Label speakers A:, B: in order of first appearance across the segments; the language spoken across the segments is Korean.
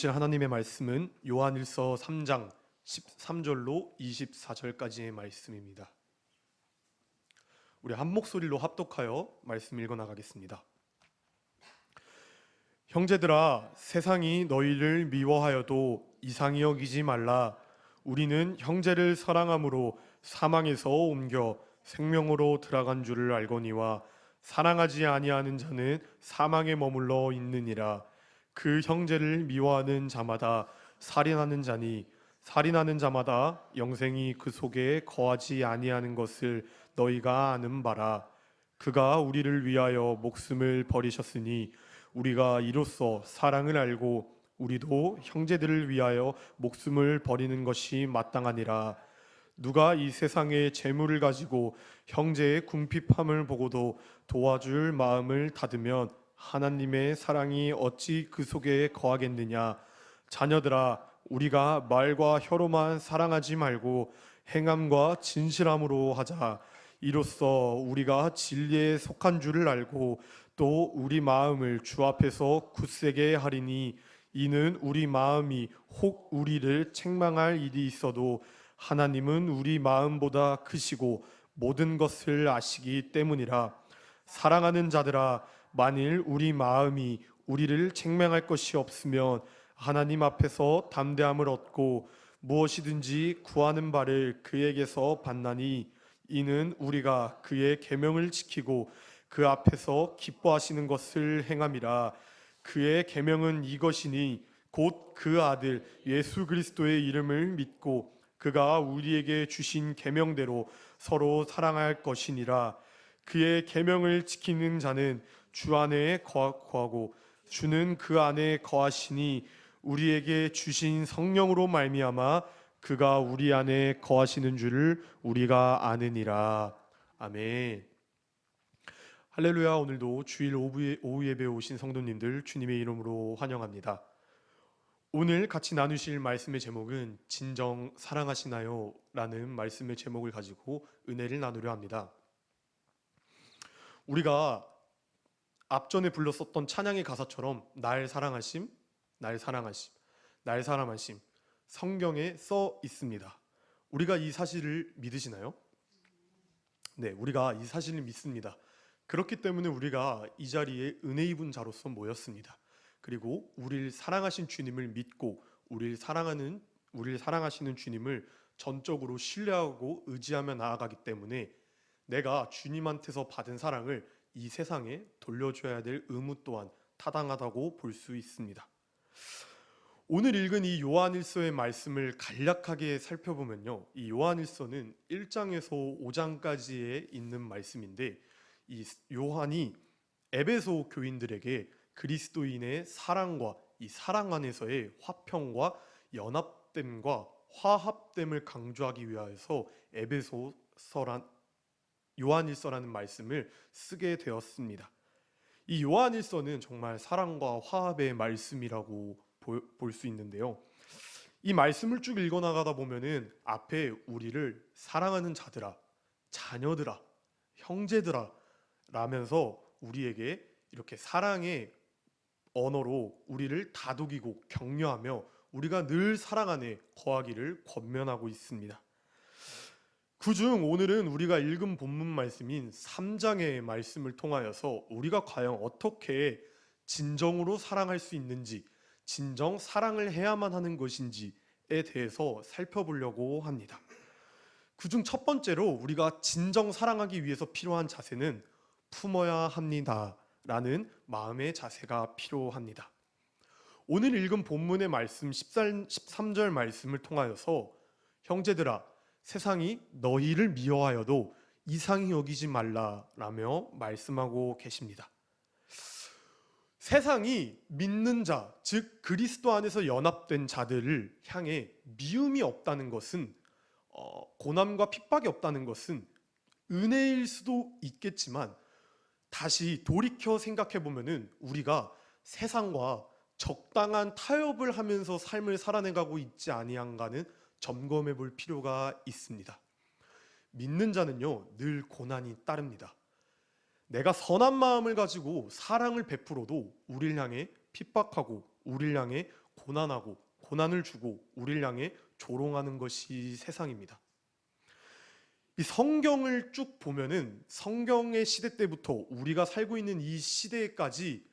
A: 하나님의 말씀은 요한일서 3장 13절로 24절까지의 말씀입니다. 우리 한 목소리로 합독하여 말씀 읽어 나가겠습니다. 형제들아, 세상이 너희를 미워하여도 이상히 여기지 말라. 우리는 형제를 사랑함으로 사망에서 옮겨 생명으로 들어간 줄을 알거니와 사랑하지 아니하는 자는 사망에 머물러 있느니라. 그 형제를 미워하는 자마다 살인하는 자니 살인하는 자마다 영생이 그 속에 거하지 아니하는 것을 너희가 아는 바라. 그가 우리를 위하여 목숨을 버리셨으니 우리가 이로써 사랑을 알고 우리도 형제들을 위하여 목숨을 버리는 것이 마땅하니라. 누가 이 세상의 재물을 가지고 형제의 궁핍함을 보고도 도와줄 마음을 닫으면 하나님의 사랑이 어찌 그 속에 거하겠느냐. 자녀들아, 우리가 말과 혀로만 사랑하지 말고 행함과 진실함으로 하자. 이로써 우리가 진리에 속한 줄을 알고 또 우리 마음을 주 앞에서 굳세게 하리니 이는 우리 마음이 혹 우리를 책망할 일이 있어도 하나님은 우리 마음보다 크시고 모든 것을 아시기 때문이라. 사랑하는 자들아, 만일 우리 마음이 우리를 책망할 것이 없으면 하나님 앞에서 담대함을 얻고 무엇이든지 구하는 바를 그에게서 받나니 이는 우리가 그의 계명을 지키고 그 앞에서 기뻐하시는 것을 행함이라. 그의 계명은 이것이니 곧 그 아들 예수 그리스도의 이름을 믿고 그가 우리에게 주신 계명대로 서로 사랑할 것이니라. 그의 계명을 지키는 자는 주 안에 거하고 주는 그 안에 거하시니 우리에게 주신 성령으로 말미암아 그가 우리 안에 거하시는 줄을 우리가 아느니라. 아멘. 할렐루야. 오늘도 주일 오후 예배에 오신 성도님들 주님의 이름으로 환영합니다. 오늘 같이 나누실 말씀의 제목은 진정 사랑하시나요? 라는 말씀의 제목을 가지고 은혜를 나누려 합니다. 우리가 앞전에 불렀었던 찬양의 가사처럼 날 사랑하심, 날 사랑하심, 날 사랑하심 성경에 써 있습니다. 우리가 이 사실을 믿으시나요? 네, 우리가 이 사실을 믿습니다. 그렇기 때문에 우리가 이 자리에 은혜 입은 자로서 모였습니다. 그리고 우리를 사랑하신 주님을 믿고 우리를 사랑하시는 주님을 전적으로 신뢰하고 의지하며 나아가기 때문에 내가 주님한테서 받은 사랑을 이 세상에 돌려줘야 될 의무 또한 타당하다고 볼 수 있습니다. 오늘 읽은 이 요한일서의 말씀을 간략하게 살펴보면요, 이 요한일서는 1장에서 5장까지에 있는 말씀인데 이 요한이 에베소 교인들에게 그리스도인의 사랑과 이 사랑 안에서의 화평과 연합됨과 화합됨을 강조하기 위하여서 요한일서라는 말씀을 쓰게 되었습니다. 이 요한일서는 정말 사랑과 화합의 말씀이라고 볼 수 있는데요. 이 말씀을 쭉 읽어나가다 보면은 앞에 우리를 사랑하는 자들아, 자녀들아, 형제들아 라면서 우리에게 이렇게 사랑의 언어로 우리를 다독이고 격려하며 우리가 늘 사랑 안에 거하기를 권면하고 있습니다. 그중 오늘은 우리가 읽은 본문 말씀인 3장의 말씀을 통하여서 우리가 과연 어떻게 진정으로 사랑할 수 있는지, 진정 사랑을 해야만 하는 것인지에 대해서 살펴보려고 합니다. 그중 첫 번째로 우리가 진정 사랑하기 위해서 필요한 자세는 품어야 합니다 라는 마음의 자세가 필요합니다. 오늘 읽은 본문의 말씀 13절 말씀을 통하여서 형제들아, 세상이 너희를 미워하여도 이상히 여기지 말라라며 말씀하고 계십니다. 세상이 믿는 자, 즉 그리스도 안에서 연합된 자들을 향해 미움이 없다는 것은 고난과 핍박이 없다는 것은 은혜일 수도 있겠지만 다시 돌이켜 생각해 보면은 우리가 세상과 적당한 타협을 하면서 삶을 살아내가고 있지 아니한가는 점검해 볼 필요가 있습니다. 믿는 자는요, 늘 고난이 따릅니다. 내가 선한 마음을 가지고 사랑을 베풀어도 우리를 향해 핍박하고 우리를 향해 고난하고 고난을 주고 우리를 향해 조롱하는 것이 세상입니다. 이 성경을 쭉 보면은 성경의 시대 때부터 우리가 살고 있는 이 시대까지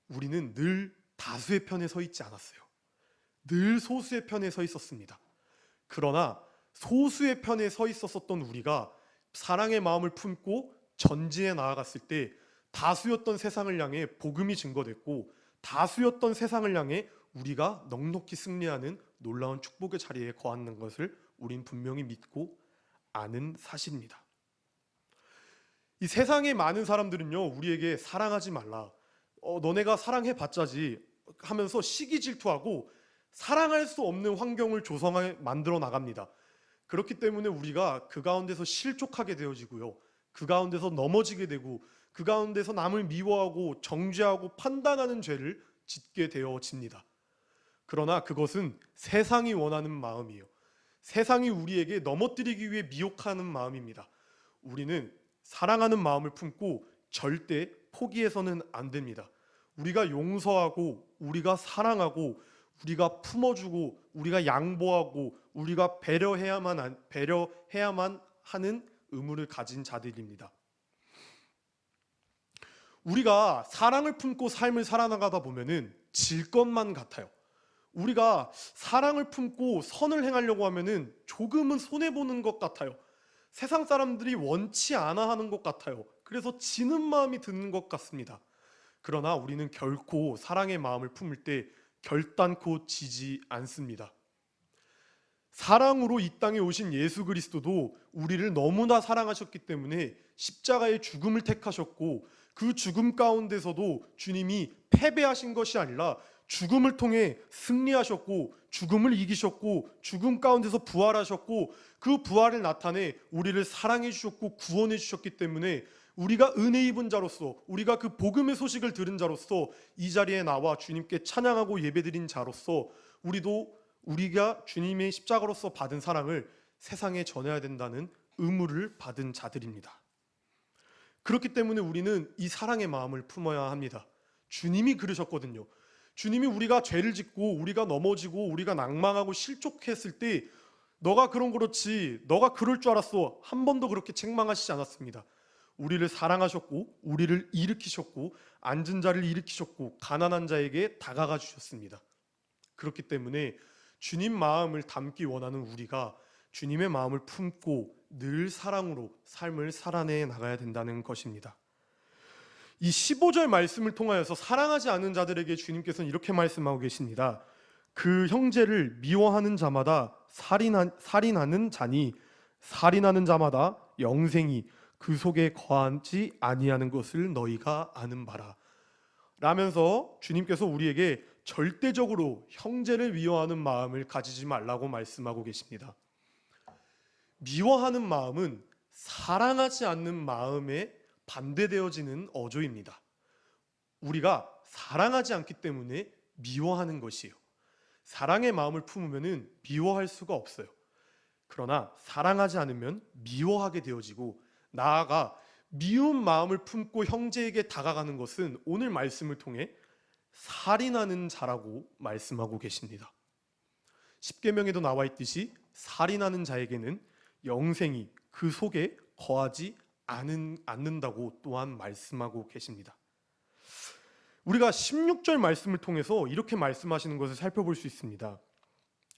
A: 우리는 늘 다수의 편에 서 있지 않았어요. 늘 소수의 편에 서 있었습니다. 그러나 소수의 편에 서 있었던 우리가 사랑의 마음을 품고 전진해 나아갔을 때 다수였던 세상을 향해 복음이 증거됐고 다수였던 세상을 향해 우리가 넉넉히 승리하는 놀라운 축복의 자리에 거하는 것을 우린 분명히 믿고 아는 사실입니다. 이 세상의 많은 사람들은요, 우리에게 사랑하지 말라, 너네가 사랑해봤자지 하면서 시기 질투하고 사랑할 수 없는 환경을 만들어 나갑니다. 그렇기 때문에 우리가 그 가운데서 실족하게 되어지고요, 그 가운데서 넘어지게 되고 그 가운데서 남을 미워하고 정죄하고 판단하는 죄를 짓게 되어집니다. 그러나 그것은 세상이 원하는 마음이에요. 세상이 우리에게 넘어뜨리기 위해 미혹하는 마음입니다. 우리는 사랑하는 마음을 품고 절대 포기해서는 안 됩니다. 우리가 용서하고 우리가 사랑하고 우리가 품어주고 우리가 양보하고 우리가 배려해야만 하는 의무를 가진 자들입니다. 우리가 사랑을 품고 삶을 살아나가다 보면은 질 것만 같아요. 우리가 사랑을 품고 선을 행하려고 하면은 조금은 손해보는 것 같아요. 세상 사람들이 원치 않아 하는 것 같아요. 그래서 지는 마음이 드는 것 같습니다. 그러나 우리는 결코 사랑의 마음을 품을 때 결단코 지지 않습니다. 사랑으로 이 땅에 오신 예수 그리스도도 우리를 너무나 사랑하셨기 때문에 십자가의 죽음을 택하셨고 그 죽음 가운데서도 주님이 패배하신 것이 아니라 죽음을 통해 승리하셨고 죽음을 이기셨고 죽음 가운데서 부활하셨고 그 부활을 나타내 우리를 사랑해 주셨고 구원해 주셨기 때문에 우리가 은혜 입은 자로서 우리가 그 복음의 소식을 들은 자로서 이 자리에 나와 주님께 찬양하고 예배드린 자로서 우리가 주님의 십자가로서 받은 사랑을 세상에 전해야 된다는 의무를 받은 자들입니다. 그렇기 때문에 우리는 이 사랑의 마음을 품어야 합니다. 주님이 그러셨거든요. 주님이 우리가 죄를 짓고 우리가 넘어지고 우리가 낭망하고 실족했을 때 너가 그렇지, 너가 그럴 줄 알았어, 한 번도 그렇게 책망하시지 않았습니다. 우리를 사랑하셨고 우리를 일으키셨고 앉은 자를 일으키셨고 가난한 자에게 다가가 주셨습니다. 그렇기 때문에 주님 마음을 담기 원하는 우리가 주님의 마음을 품고 늘 사랑으로 삶을 살아내 나가야 된다는 것입니다. 이 15절 말씀을 통하여서 사랑하지 않는 자들에게 주님께서는 이렇게 말씀하고 계십니다. 그 형제를 미워하는 자마다 살인하는 자니 살인하는 자마다 영생이 그 속에 거하지 아니하는 것을 너희가 아는 바라. 라면서 주님께서 우리에게 절대적으로 형제를 미워하는 마음을 가지지 말라고 말씀하고 계십니다. 미워하는 마음은 사랑하지 않는 마음에 반대되어지는 어조입니다. 우리가 사랑하지 않기 때문에 미워하는 것이에요. 사랑의 마음을 품으면 미워할 수가 없어요. 그러나 사랑하지 않으면 미워하게 되어지고 나아가 미운 마음을 품고 형제에게 다가가는 것은 오늘 말씀을 통해 살인하는 자라고 말씀하고 계십니다. 십계명에도 나와 있듯이 살인하는 자에게는 영생이 그 속에 거하지 않는다고 또한 말씀하고 계십니다. 우리가 16절 말씀을 통해서 이렇게 말씀하시는 것을 살펴볼 수 있습니다.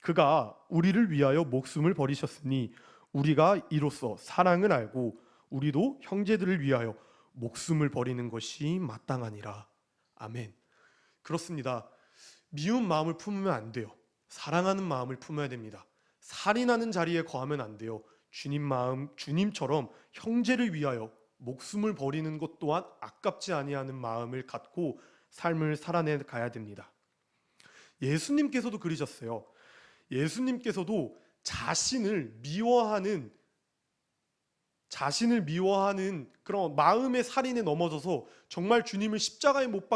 A: 그가 우리를 위하여 목숨을 버리셨으니 우리가 이로써 사랑을 알고 우리도 형제들을 위하여 목숨을 버리는 것이 마땅하니라. 아멘. 그렇습니다. 미운 마음을 품으면 안 돼요. 사랑하는 마음을 품어야 됩니다. 살인하는 자리에 거하면 안 돼요. 주님처럼 형제를 위하여 목숨을 버리는 것 또한 아깝지 아니하는 마음을 갖고 삶을 살아내 가야 됩니다. 예수님께서도 그러셨어요. 예수님께서도 자신을 미워하는 그런 마음의 살인에 넘어져서 정말 주님을 십자가에 못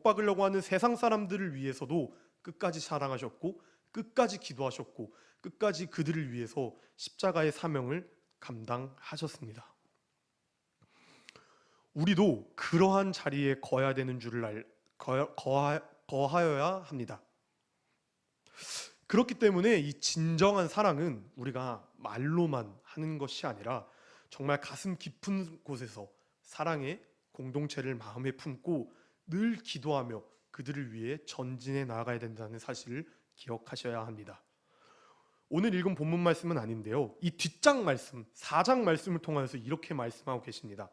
A: 박으려고 하는 세상 사람들을 위해서도 끝까지 사랑하셨고 끝까지 기도하셨고 끝까지 그들을 위해서 십자가의 사명을 감당하셨습니다. 우리도 그러한 자리에 거해야 되는 줄을 거하여야 합니다. 그렇기 때문에 이 진정한 사랑은 우리가 말로만 하는 것이 아니라 정말 가슴 깊은 곳에서 사랑의 공동체를 마음에 품고 늘 기도하며 그들을 위해 전진해 나아가야 된다는 사실을 기억하셔야 합니다. 오늘 읽은 본문 말씀은 아닌데요, 이 뒷장 말씀, 4장 말씀을 통하여서 이렇게 말씀하고 계십니다.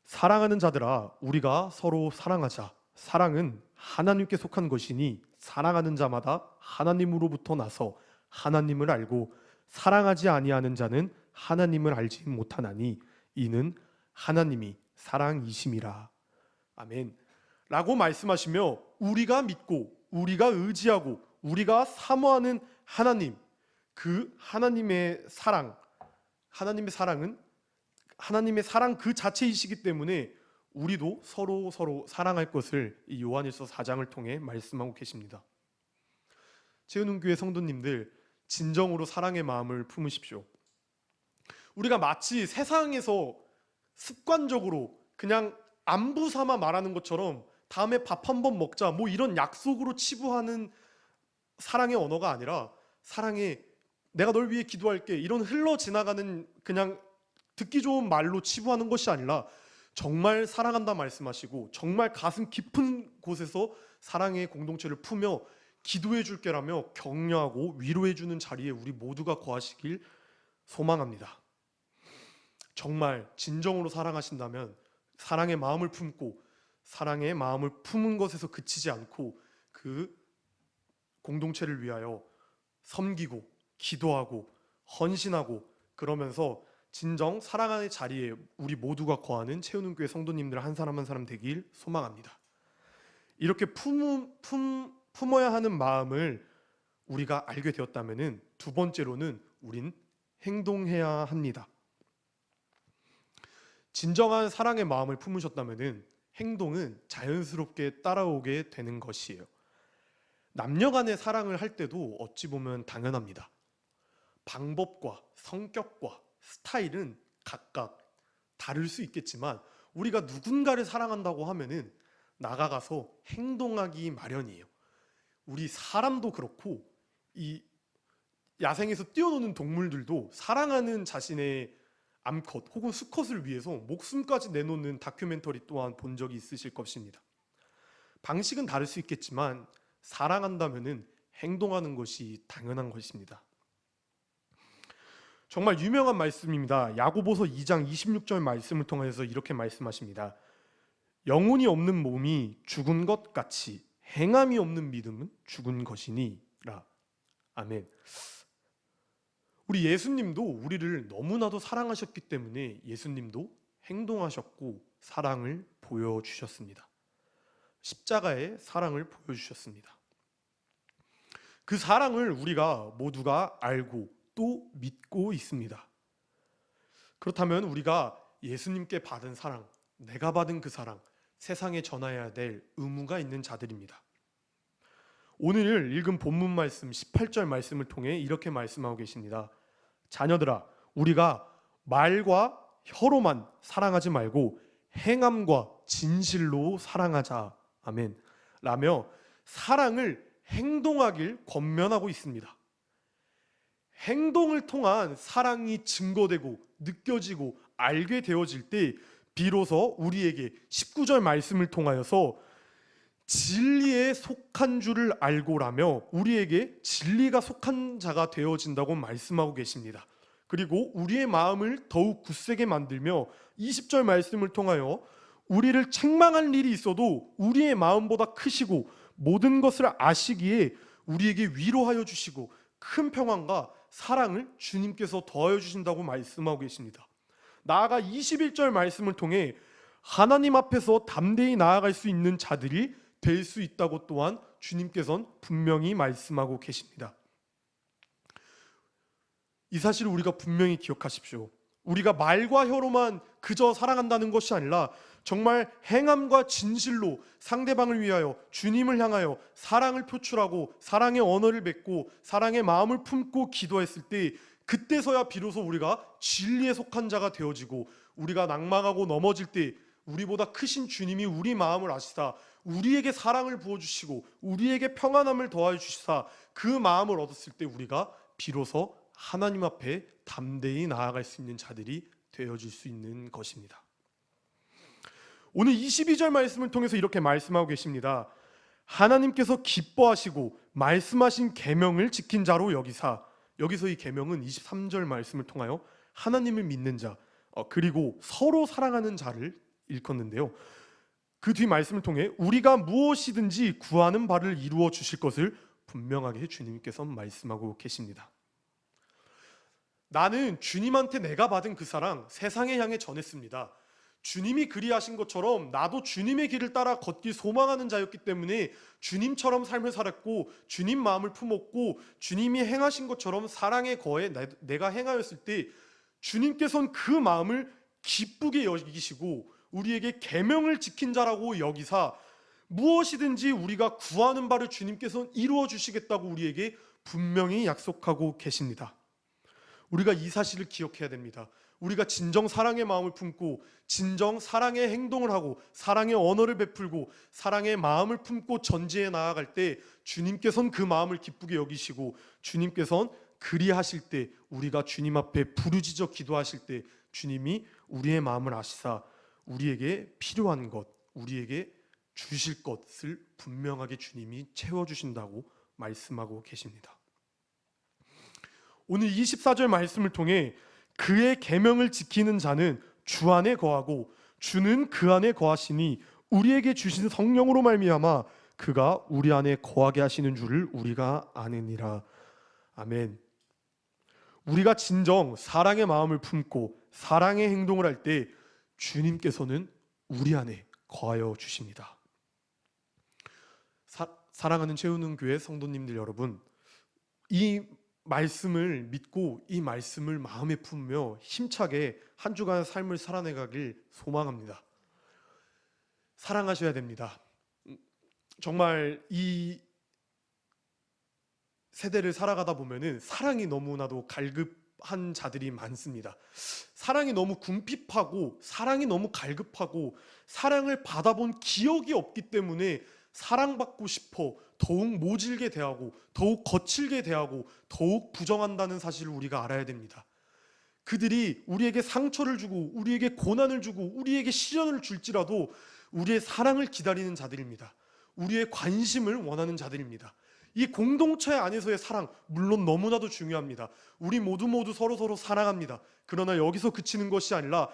A: 사랑하는 자들아, 우리가 서로 사랑하자. 사랑은 하나님께 속한 것이니 사랑하는 자마다 하나님으로부터 나서 하나님을 알고 사랑하지 아니하는 자는 하나님을 알지 못하나니 이는 하나님이 사랑이심이라. 아멘. 라고 말씀하시며 우리가 믿고 우리가 의지하고 우리가 사모하는 하나님, 그 하나님의 사랑은 하나님의 사랑 그 자체이시기 때문에 우리도 서로 사랑할 것을 이 요한일서 4장을 통해 말씀하고 계십니다. 채은교회 성도님들, 진정으로 사랑의 마음을 품으십시오. 우리가 마치 세상에서 습관적으로 그냥 안부 삼아 말하는 것처럼 다음에 밥 한번 먹자 뭐 이런 약속으로 치부하는 사랑의 언어가 아니라, 사랑의 내가 널 위해 기도할게 이런 흘러 지나가는 그냥 듣기 좋은 말로 치부하는 것이 아니라 정말 사랑한다 말씀하시고 정말 가슴 깊은 곳에서 사랑의 공동체를 품며 기도해 줄게라며 격려하고 위로해 주는 자리에 우리 모두가 거하시길 소망합니다. 정말 진정으로 사랑하신다면 사랑의 마음을 품고 사랑의 마음을 품은 것에서 그치지 않고 그 공동체를 위하여 섬기고 기도하고 헌신하고 그러면서 진정 사랑하는 자리에 우리 모두가 거하는 채우는교회 성도님들 한 사람 한 사람 되길 소망합니다. 이렇게 품어야 하는 마음을 우리가 알게 되었다면 두 번째로는 우린 행동해야 합니다. 진정한 사랑의 마음을 품으셨다면 행동은 자연스럽게 따라오게 되는 것이에요. 남녀 간의 사랑을 할 때도 어찌 보면 당연합니다. 방법과 성격과 스타일은 각각 다를 수 있겠지만 우리가 누군가를 사랑한다고 하면은 나가가서 행동하기 마련이에요. 우리 사람도 그렇고 이 야생에서 뛰어노는 동물들도 사랑하는 자신의 암컷 혹은 수컷을 위해서 목숨까지 내놓는 다큐멘터리 또한 본 적이 있으실 것입니다. 방식은 다를 수 있겠지만 사랑한다면은 행동하는 것이 당연한 것입니다. 정말 유명한 말씀입니다. 야고보서 2장 26절 말씀을 통해서 이렇게 말씀하십니다. 영혼이 없는 몸이 죽은 것 같이 행함이 없는 믿음은 죽은 것이니라. 아멘. 우리 예수님도 우리를 너무나도 사랑하셨기 때문에 예수님도 행동하셨고 사랑을 보여주셨습니다. 십자가의 사랑을 보여주셨습니다. 그 사랑을 우리가 모두가 알고 또 믿고 있습니다. 그렇다면 우리가 예수님께 받은 사랑, 내가 받은 그 사랑, 세상에 전해야 될 의무가 있는 자들입니다. 오늘 읽은 본문 말씀 18절 말씀을 통해 이렇게 말씀하고 계십니다. 자녀들아, 우리가 말과 혀로만 사랑하지 말고 행함과 진실로 사랑하자. 아멘. 라며 사랑을 행동하길 권면하고 있습니다. 행동을 통한 사랑이 증거되고 느껴지고 알게 되어질 때 비로소 우리에게 19절 말씀을 통하여서 진리에 속한 줄을 알고라며 우리에게 진리가 속한 자가 되어진다고 말씀하고 계십니다. 그리고 우리의 마음을 더욱 굳세게 만들며 20절 말씀을 통하여 우리를 책망할 일이 있어도 우리의 마음보다 크시고 모든 것을 아시기에 우리에게 위로하여 주시고 큰 평안과 사랑을 주님께서 더하여 주신다고 말씀하고 계십니다. 나아가 21절 말씀을 통해 하나님 앞에서 담대히 나아갈 수 있는 자들이 될 수 있다고 또한 주님께서는 분명히 말씀하고 계십니다. 이 사실을 우리가 분명히 기억하십시오. 우리가 말과 혀로만 그저 사랑한다는 것이 아니라 정말 행함과 진실로 상대방을 위하여 주님을 향하여 사랑을 표출하고 사랑의 언어를 맺고 사랑의 마음을 품고 기도했을 때 그때서야 비로소 우리가 진리에 속한 자가 되어지고 우리가 낭망하고 넘어질 때 우리보다 크신 주님이 우리 마음을 아시사 우리에게 사랑을 부어주시고 우리에게 평안함을 더하여 주시사 그 마음을 얻었을 때 우리가 비로소 하나님 앞에 담대히 나아갈 수 있는 자들이 되어질 수 있는 것입니다. 오늘 22절 말씀을 통해서 이렇게 말씀하고 계십니다. 하나님께서 기뻐하시고 말씀하신 계명을 지킨 자로 여기사, 여기서 이 계명은 23절 말씀을 통하여 하나님을 믿는 자 그리고 서로 사랑하는 자를 일컫는데요. 그 뒤 말씀을 통해 우리가 무엇이든지 구하는 바를 이루어 주실 것을 분명하게 주님께서 말씀하고 계십니다. 나는 주님한테 내가 받은 그 사랑 세상에 향해 전했습니다. 주님이 그리하신 것처럼 나도 주님의 길을 따라 걷길 소망하는 자였기 때문에 주님처럼 삶을 살았고 주님 마음을 품었고 주님이 행하신 것처럼 사랑의 거에 내가 행하였을 때 주님께서는 그 마음을 기쁘게 여기시고 우리에게 계명을 지킨 자라고 여기사 무엇이든지 우리가 구하는 바를 주님께서는 이루어 주시겠다고 우리에게 분명히 약속하고 계십니다. 우리가 이 사실을 기억해야 됩니다. 우리가 진정 사랑의 마음을 품고 진정 사랑의 행동을 하고 사랑의 언어를 베풀고 사랑의 마음을 품고 전지에 나아갈 때 주님께서는 그 마음을 기쁘게 여기시고 주님께서는 그리하실 때 우리가 주님 앞에 부르짖어 기도하실 때 주님이 우리의 마음을 아시사 우리에게 필요한 것, 우리에게 주실 것을 분명하게 주님이 채워주신다고 말씀하고 계십니다. 오늘 24절 말씀을 통해 그의 계명을 지키는 자는 주 안에 거하고 주는 그 안에 거하시니 우리에게 주신 성령으로 말미암아 그가 우리 안에 거하게 하시는 줄을 우리가 아느니라. 아멘. 우리가 진정 사랑의 마음을 품고 사랑의 행동을 할 때 주님께서는 우리 안에 거하여 주십니다. 사랑하는 채우는 교회 성도님들 여러분, 이 말씀을 믿고 이 말씀을 마음에 품으며 힘차게 한 주간 삶을 살아내가길 소망합니다. 사랑하셔야 됩니다. 정말 이 세대를 살아가다 보면은 사랑이 너무나도 갈급한 자들이 많습니다. 사랑이 너무 궁핍하고 사랑이 너무 갈급하고 사랑을 받아본 기억이 없기 때문에 사랑받고 싶어 더욱 모질게 대하고 더욱 거칠게 대하고 더욱 부정한다는 사실을 우리가 알아야 됩니다. 그들이 우리에게 상처를 주고 우리에게 고난을 주고 우리에게 시련을 줄지라도 우리의 사랑을 기다리는 자들입니다. 우리의 관심을 원하는 자들입니다. 이 공동체 안에서의 사랑 물론 너무나도 중요합니다. 우리 모두 서로 사랑합니다. 그러나 여기서 그치는 것이 아니라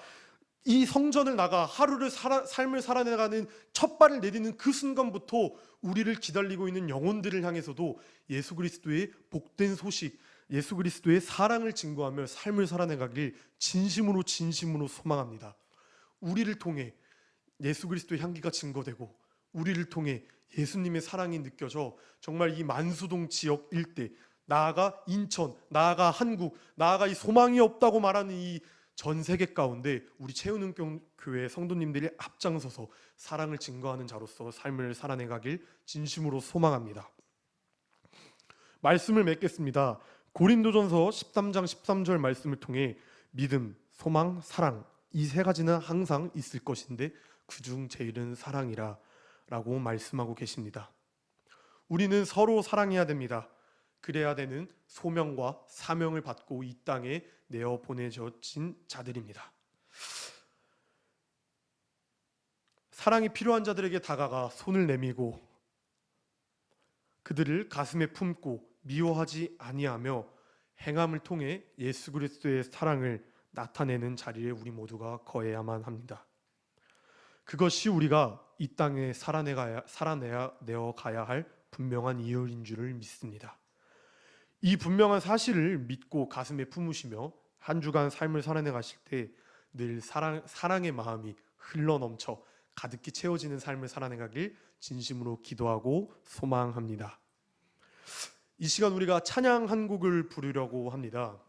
A: 이 성전을 나가 삶을 살아내가는 첫 발을 내디는 그 순간부터 우리를 기다리고 있는 영혼들을 향해서도 예수 그리스도의 복된 소식, 예수 그리스도의 사랑을 증거하며 삶을 살아내가길 진심으로 소망합니다. 우리를 통해 예수 그리스도의 향기가 증거되고 우리를 통해 예수님의 사랑이 느껴져 정말 이 만수동 지역 일대, 나아가 인천, 나아가 한국, 나아가 이 소망이 없다고 말하는 이 전 세계 가운데 우리 채우는 교회 성도님들이 앞장서서 사랑을 증거하는 자로서 삶을 살아내가길 진심으로 소망합니다. 말씀을 맺겠습니다. 고린도전서 13장 13절 말씀을 통해 믿음, 소망, 사랑 이 세 가지는 항상 있을 것인데 그중 제일은 사랑이라 라고 말씀하고 계십니다. 우리는 서로 사랑해야 됩니다. 그래야 되는 소명과 사명을 받고 이 땅에 내어 보내진 자들입니다. 사랑이 필요한 자들에게 다가가 손을 내밀고 그들을 가슴에 품고 미워하지 아니하며 행함을 통해 예수 그리스도의 사랑을 나타내는 자리에 우리 모두가 거해야만 합니다. 그것이 우리가 이 땅에 살아내어 가야 할 분명한 이유인 줄을 믿습니다. 이 분명한 사실을 믿고 가슴에 품으시며 한 주간 삶을 살아내 가실 때 늘 사랑의 마음이 흘러넘쳐 가득히 채워지는 삶을 살아내 가길 진심으로 기도하고 소망합니다. 이 시간 우리가 찬양 한 곡을 부르려고 합니다.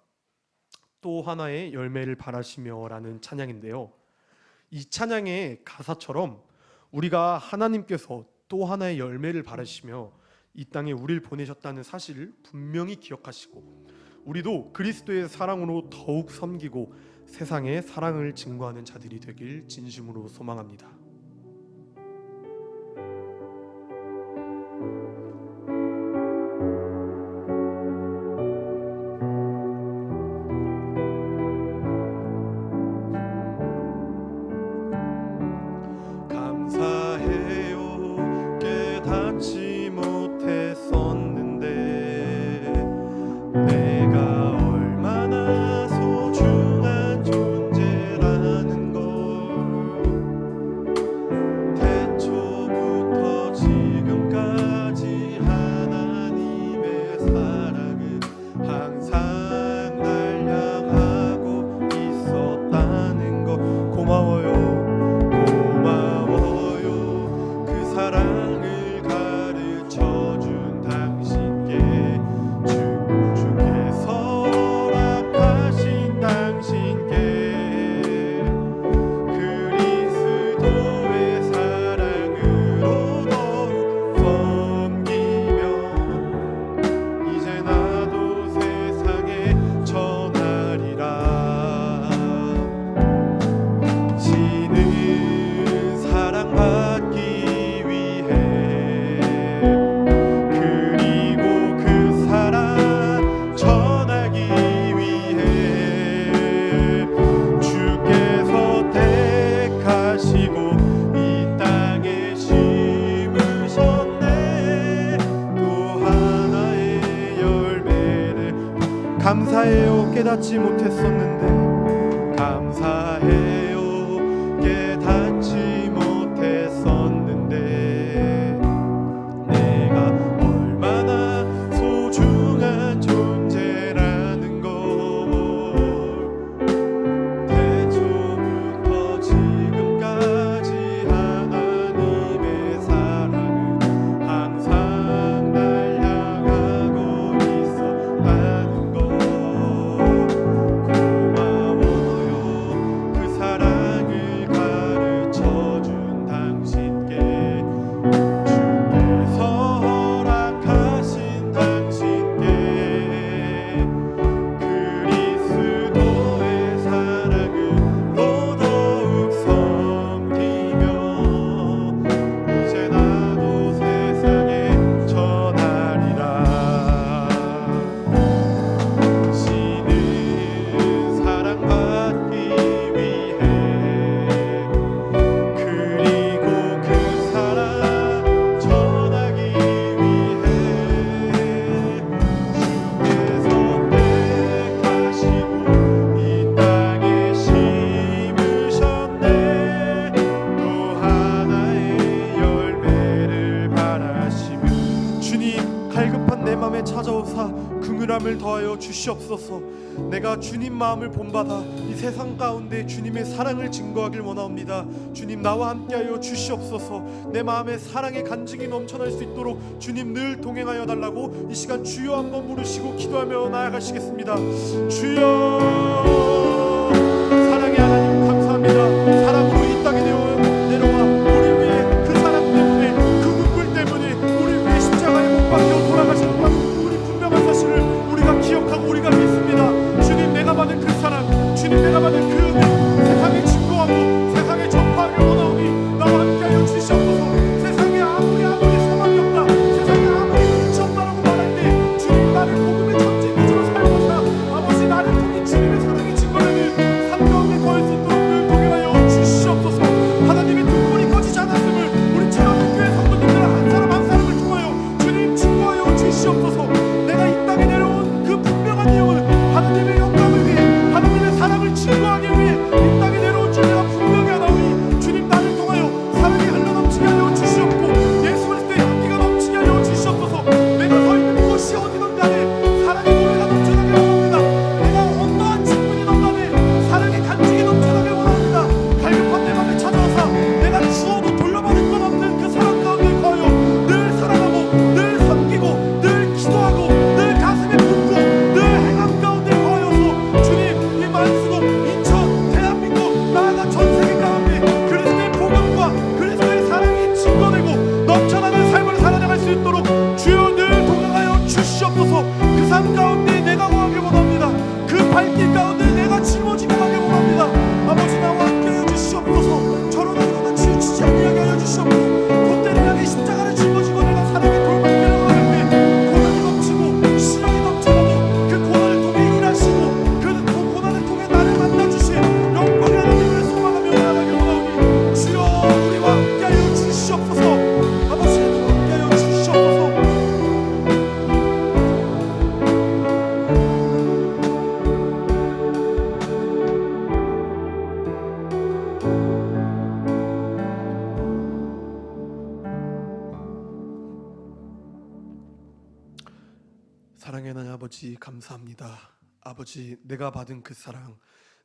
A: 또 하나의 열매를 바라시며 라는 찬양인데요. 이 찬양의 가사처럼 우리가 하나님께서 또 하나의 열매를 바라시며 이 땅에 우리를 보내셨다는 사실을 분명히 기억하시고 우리도 그리스도의 사랑으로 더욱 섬기고 세상에 사랑을 증거하는 자들이 되길 진심으로 소망합니다. 감사해요. 깨닫지 못했었는데 감사해요. 깨닫지 못했었는데 내가 얼마나 소중한 존재라는 걸 태초부터 지금까지 하나님의 사랑은 항상 날 향하고 있었다는 걸 고마워요. 그 사랑을 가르쳐준 당신께 주께서 허락하신 당신께 그리스도의 사랑으로 더욱 섬기며 이제 나도 세상에 전하리라. 신은 사랑받기 위해 그리고 그 사랑 전하기 위해 주께서 택하시고 이 땅에 심으셨네. 또 하나의 열매를 바라시며 주님, 갈급한 내 맘에 찾아오사 긍휼함을 더하여 주시옵소서. 내가 주님 마음을 본받아 이 세상 가운데 주님의 사랑을 증거하길 원하옵니다. 주님, 나와 함께하여 주시옵소서. 내 마음에 사랑의 간증이 넘쳐날 수 있도록 주님 늘 동행하여 달라고 이 시간 주여 한번 부르시고 기도하며 나아가시겠습니다. 주여, 사랑의 하나님 감사합니다. 사랑으로 이 땅에 내려와 우리 위해 그 사랑 때문에 그 눈물 때문에 우리 위해 십자가에 못 박혀 돌아가신 우리 분명한 사실을 우리가 기억하고 우리가 믿습니다. 주님, 내가 받은 그 사랑, 주님 내가 받은 그 은혜 세상에 증거하고 세상에 전파하길 원하오니 나와 함께하여 주시옵소서. 세상에 아무리 소망이 없다, 세상에 아무리 빛이 없다라고 말할 때 주님, 나를 복음의 전진기지로 사용하사 아버지 나를 통해 주님의 사랑이 증거되는 삶 가운데 거할 수 있도록 늘 동행하여 주시옵소서. 하나님의 등불이 꺼지지 않았음을 우리 찬양의 교회 성도님들 한 사람 한 사람을 통하여 주님 증거하여 주시옵소서. 내가 이 땅에 내려온 그 분명한 내용은 하나님의 영광을 위해 하나님의 사랑을 증거하기 위해 이 땅에 내려온 줄 내가 분명히 하나오니 주님, 나를 통하여 사랑이 흘러넘치게 하여 주시옵고 예수 그리스도의 향기가 넘치게 하여 주시옵소서. 내가 서 있는 곳이 어디든 간에 사랑의 노래가 넘쳐나게 원합니다. 내가 어떠한 직분이든 간에 사랑의 간증이 넘쳐나게 원합니다. 갈급한 내 맘에 찾아와서 내가 주어도 돌려받을 것 없는 그 사랑 가운데 거하여 늘 사랑하고 늘 섬기고 늘 기도하고 늘 가슴에 품고 늘 행함 가운데 거하여서 주님, 이 만수동 인천 대한민국 나아가 전 세계 가운데 그리스도의 복음과 그리스도의 사랑이 증거되고 넘쳐나는 삶을 살아나갈 수 있도록 주여 늘 동행하여 주시옵소서. 그 삶 가운데 내가 거하길 원합니다. 그 발길 가운데 내가 짊어지게 하길 원합니다. 아버지, 나와 함께하여 주시옵소서. 저로 나가다 치우치지 아니하게 하여 주시옵고 돛대를 향해 십자가를 짊어지고 내가 사랑의 돌발길을 걸을 때 고난이 넘치고 시련이 넘쳐나고 그 고난을 통해 일하시고 그 고난을 통해 나를 만나주신 영광의 하나님을 소망하며 나아가길 원하오니 주여 우리와 함께하여 주시옵소서. 아버지, 우리와 함께하여 주시옵소서. 사랑의 하나님 아버지, 감사합니다. 아버지, 내가 받은 그 사랑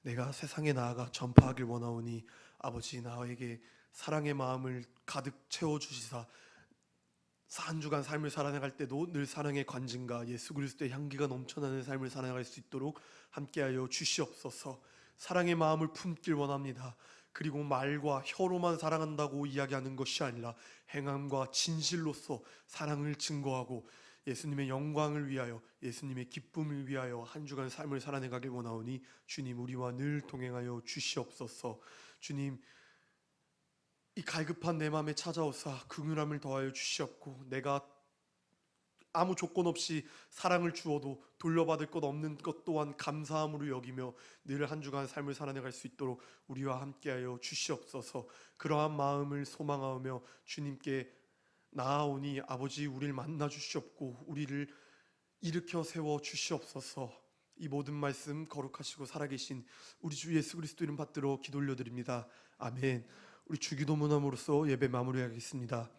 A: 내가 세상에 나아가 전파하길 원하오니 아버지, 나에게 사랑의 마음을 가득 채워주시사 한 주간 삶을 살아나갈 때도 늘 사랑의 관증과 예수 그리스도의 향기가 넘쳐나는 삶을 살아나갈 수 있도록 함께하여 주시옵소서. 사랑의 마음을 품길 원합니다. 그리고 말과 혀로만 사랑한다고 이야기하는 것이 아니라 행함과 진실로서 사랑을 증거하고 예수님의 영광을 위하여 예수님의 기쁨을 위하여 한 주간 삶을 살아내가길 원하오니 주님, 우리와 늘 동행하여 주시옵소서. 주님, 이 갈급한 내 맘에 찾아오사 긍휼함을 더하여 주시옵고 내가 아무 조건 없이 사랑을 주어도 돌려받을 것 없는 것 또한 감사함으로 여기며 늘 한 주간 삶을 살아내갈 수 있도록 우리와 함께하여 주시옵소서. 그러한 마음을 소망하며 주님께 나아오니 아버지, 우리를 만나 주시옵고 우리를 일으켜 세워 주시옵소서. 이 모든 말씀 거룩하시고 살아계신 우리 주 예수 그리스도 이름 받들어 기도 올려드립니다. 아멘. 우리 주기도문함으로써 예배 마무리하겠습니다.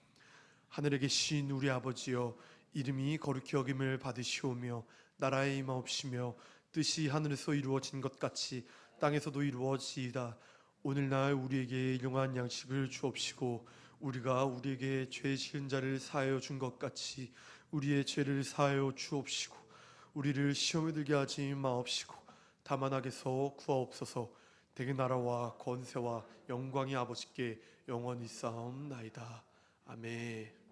A: 하늘에 계신 우리 아버지여, 이름이 거룩히 여김을 받으시오며 나라의 임하옵시며 뜻이 하늘에서 이루어진 것 같이 땅에서도 이루어지이다. 오늘날 우리에게 일용할 양식을 주옵시고 우리가 우리에게 죄 지은 자를 사하여 준 것 같이 우리의 죄를 사하여 주옵시고 우리를 시험에 들게 하지 마옵시고 다만 악에서 구하옵소서. 대개 나라와 권세와 영광이 아버지께 영원히 쌓옵나이다. 아멘.